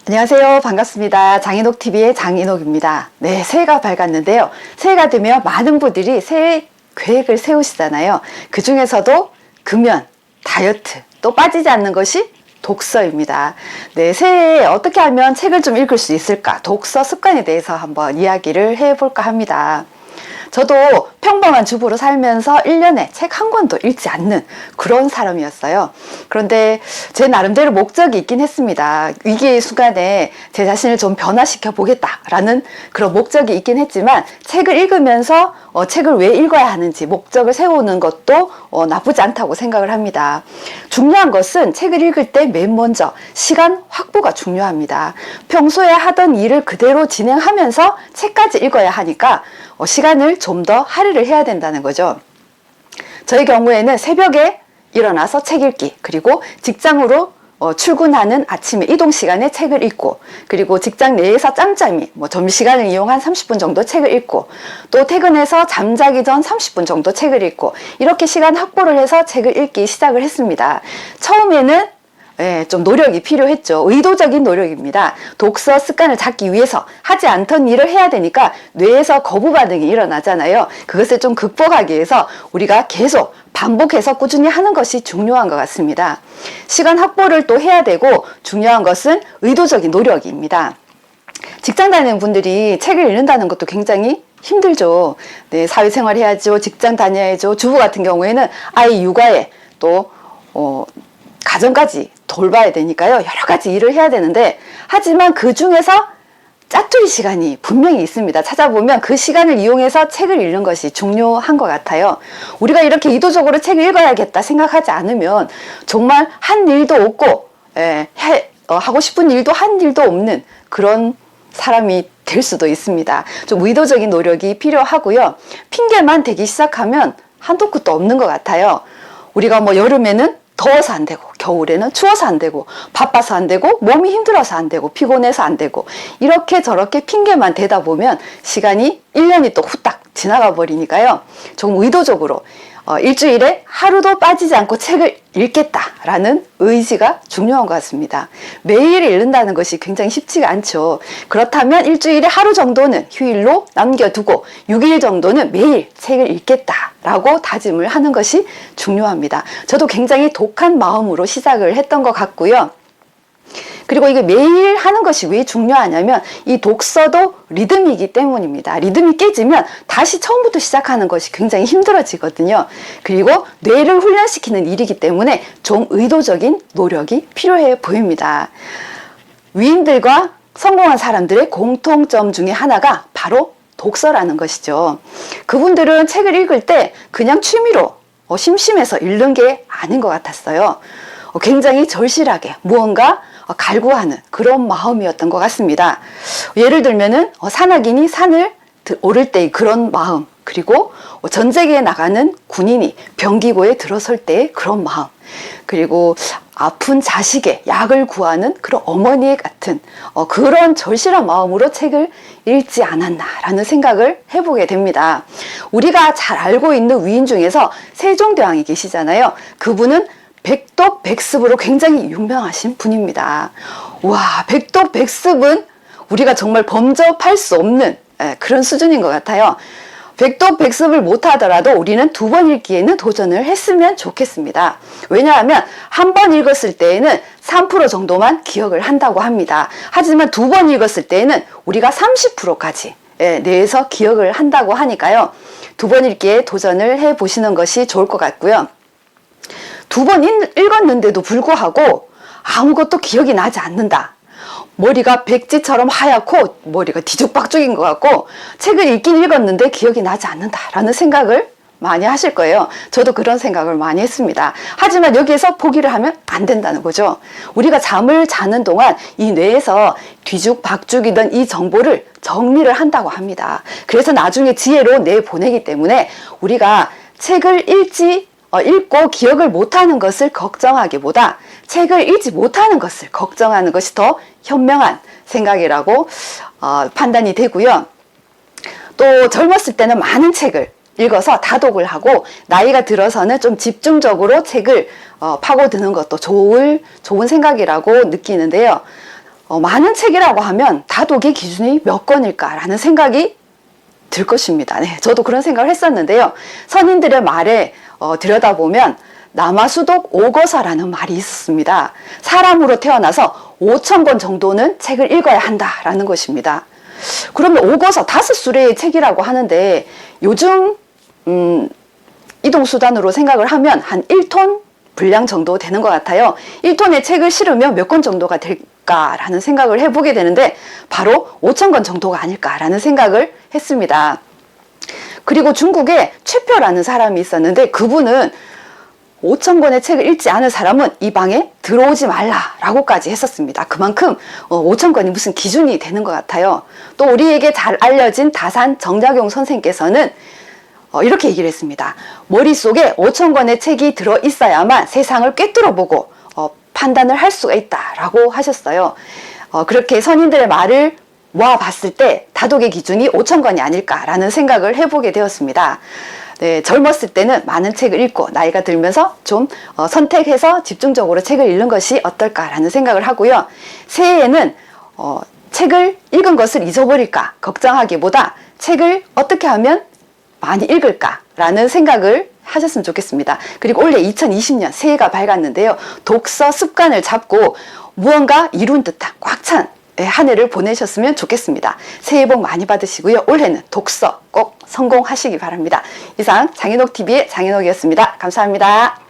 안녕하세요. 반갑습니다. 장인옥TV의 장인옥입니다. 네, 새해가 밝았는데요. 새해가 되면 많은 분들이 새해 계획을 세우시잖아요. 그 중에서도 금연, 다이어트, 또 빠지지 않는 것이 독서입니다. 네, 새해에 어떻게 하면 책을 좀 읽을 수 있을까? 독서 습관에 대해서 한번 이야기를 해볼까 합니다. 저도 평범한 주부로 살면서 1년에 책 한 권도 읽지 않는 그런 사람이었어요. 그런데 제 나름대로 목적이 있긴 했습니다. 위기의 순간에 제 자신을 좀 변화시켜 보겠다라는 그런 목적이 있긴 했지만 책을 읽으면서 책을 왜 읽어야 하는지 목적을 세우는 것도 나쁘지 않다고 생각을 합니다. 중요한 것은 책을 읽을 때 맨 먼저 시간 확보가 중요합니다. 평소에 하던 일을 그대로 진행하면서 책까지 읽어야 하니까 시간을 좀 더 할애를 해야 된다는 거죠. 저의 경우에는 새벽에 일어나서 책 읽기, 그리고 직장으로 출근하는 아침에 이동 시간에 책을 읽고, 그리고 직장 내에서 짬짬이 점심시간을 이용한 30분 정도 책을 읽고, 또 퇴근해서 잠자기 전 30분 정도 책을 읽고, 이렇게 시간 확보를 해서 책을 읽기 시작을 했습니다. 처음에는 좀 노력이 필요했죠. 의도적인 노력입니다. 독서 습관을 잡기 위해서 하지 않던 일을 해야 되니까 뇌에서 거부 반응이 일어나잖아요. 그것을 좀 극복하기 위해서 우리가 계속 반복해서 꾸준히 하는 것이 중요한 것 같습니다. 시간 확보를 또 해야 되고, 중요한 것은 의도적인 노력입니다. 직장 다니는 분들이 책을 읽는다는 것도 굉장히 힘들죠. 네, 사회생활 해야죠. 직장 다녀야죠. 주부 같은 경우에는 아이 육아에 또 가정까지 돌봐야 되니까요. 여러 가지 일을 해야 되는데, 하지만 그 중에서 짜투리 시간이 분명히 있습니다. 찾아보면 그 시간을 이용해서 책을 읽는 것이 중요한 것 같아요. 우리가 이렇게 의도적으로 책을 읽어야겠다 생각하지 않으면 정말 한 일도 없고 하고 싶은 일도 한 일도 없는 그런 사람이 될 수도 있습니다. 좀 의도적인 노력이 필요하고요. 핑계만 대기 시작하면 한도 끝도 없는 것 같아요. 우리가 여름에는 더워서 안 되고, 겨울에는 추워서 안 되고, 바빠서 안 되고, 몸이 힘들어서 안 되고, 피곤해서 안 되고, 이렇게 저렇게 핑계만 대다 보면 시간이 1년이 또 후딱 지나가 버리니까요. 조금 의도적으로 일주일에 하루도 빠지지 않고 책을 읽겠다라는 의지가 중요한 것 같습니다. 매일 읽는다는 것이 굉장히 쉽지가 않죠. 그렇다면 일주일에 하루 정도는 휴일로 남겨두고 6일 정도는 매일 책을 읽겠다라고 다짐을 하는 것이 중요합니다. 저도 굉장히 독한 마음으로 시작을 했던 것 같고요. 그리고 이게 매일 하는 것이 왜 중요하냐면, 이 독서도 리듬이기 때문입니다. 리듬이 깨지면 다시 처음부터 시작하는 것이 굉장히 힘들어지거든요. 그리고 뇌를 훈련시키는 일이기 때문에 좀 의도적인 노력이 필요해 보입니다. 위인들과 성공한 사람들의 공통점 중에 하나가 바로 독서라는 것이죠. 그분들은 책을 읽을 때 그냥 취미로 심심해서 읽는 게 아닌 것 같았어요. 굉장히 절실하게 무언가 갈구하는 그런 마음이었던 것 같습니다. 예를 들면은 산악인이 산을 오를 때의 그런 마음, 그리고 전쟁에 나가는 군인이 병기고에 들어설 때의 그런 마음, 그리고 아픈 자식의 약을 구하는 그런 어머니 같은 그런 절실한 마음으로 책을 읽지 않았나라는 생각을 해보게 됩니다. 우리가 잘 알고 있는 위인 중에서 세종대왕이 계시잖아요. 그분은 백독백습으로 굉장히 유명하신 분입니다. 와, 백독백습은 우리가 정말 범접할 수 없는 그런 수준인 것 같아요. 백독백습을 못하더라도 우리는 2번 읽기에는 도전을 했으면 좋겠습니다. 왜냐하면 한 번 읽었을 때에는 3% 정도만 기억을 한다고 합니다. 하지만 2번 읽었을 때에는 우리가 30%까지 뇌에서 기억을 한다고 하니까요. 2번 읽기에 도전을 해보시는 것이 좋을 것 같고요. 2번 읽었는데도 불구하고 아무것도 기억이 나지 않는다. 머리가 백지처럼 하얗고 머리가 뒤죽박죽인 것 같고 책을 읽긴 읽었는데 기억이 나지 않는다라는 생각을 많이 하실 거예요. 저도 그런 생각을 많이 했습니다. 하지만 여기에서 포기를 하면 안 된다는 거죠. 우리가 잠을 자는 동안 이 뇌에서 뒤죽박죽이던 이 정보를 정리를 한다고 합니다. 그래서 나중에 지혜로 내보내기 때문에 우리가 책을 읽고 기억을 못하는 것을 걱정하기보다 책을 읽지 못하는 것을 걱정하는 것이 더 현명한 생각이라고 판단이 되고요. 또 젊었을 때는 많은 책을 읽어서 다독을 하고, 나이가 들어서는 좀 집중적으로 책을 파고드는 것도 좋은 생각이라고 느끼는데요. 많은 책이라고 하면 다독의 기준이 몇 권일까라는 생각이 들 것입니다. 네, 저도 그런 생각을 했었는데요. 선인들의 말에 들여다보면 남아수독 오거사라는 말이 있었습니다. 사람으로 태어나서 5,000권 정도는 책을 읽어야 한다라는 것입니다. 그러면 오거서 5수레의 책이라고 하는데 요즘 이동수단으로 생각을 하면 한 1톤 분량 정도 되는 것 같아요. 1톤의 책을 실으면 몇 권 정도가 될까라는 생각을 해보게 되는데 바로 5,000권 정도가 아닐까라는 생각을 했습니다. 그리고 중국에 최표라는 사람이 있었는데 그분은 5,000권의 책을 읽지 않은 사람은 이 방에 들어오지 말라라고까지 했었습니다. 그만큼 5,000권이 무슨 기준이 되는 것 같아요. 또 우리에게 잘 알려진 다산 정작용 선생께서는 이렇게 얘기를 했습니다. 머릿속에 5,000권의 책이 들어있어야만 세상을 꿰뚫어보고 판단을 할 수가 있다라고 하셨어요. 그렇게 선인들의 말을 모아봤을 때 다독의 기준이 5,000권이 아닐까라는 생각을 해보게 되었습니다. 네, 젊었을 때는 많은 책을 읽고 나이가 들면서 좀 선택해서 집중적으로 책을 읽는 것이 어떨까라는 생각을 하고요. 새해에는 책을 읽은 것을 잊어버릴까 걱정하기보다 책을 어떻게 하면 많이 읽을까라는 생각을 하셨으면 좋겠습니다. 그리고 올해 2020년 새해가 밝았는데요. 독서 습관을 잡고 무언가 이룬 듯한 꽉 찬 한 해를 보내셨으면 좋겠습니다. 새해 복 많이 받으시고요. 올해는 독서 꼭 성공하시기 바랍니다. 이상 장인옥TV의 장인옥이었습니다. 감사합니다.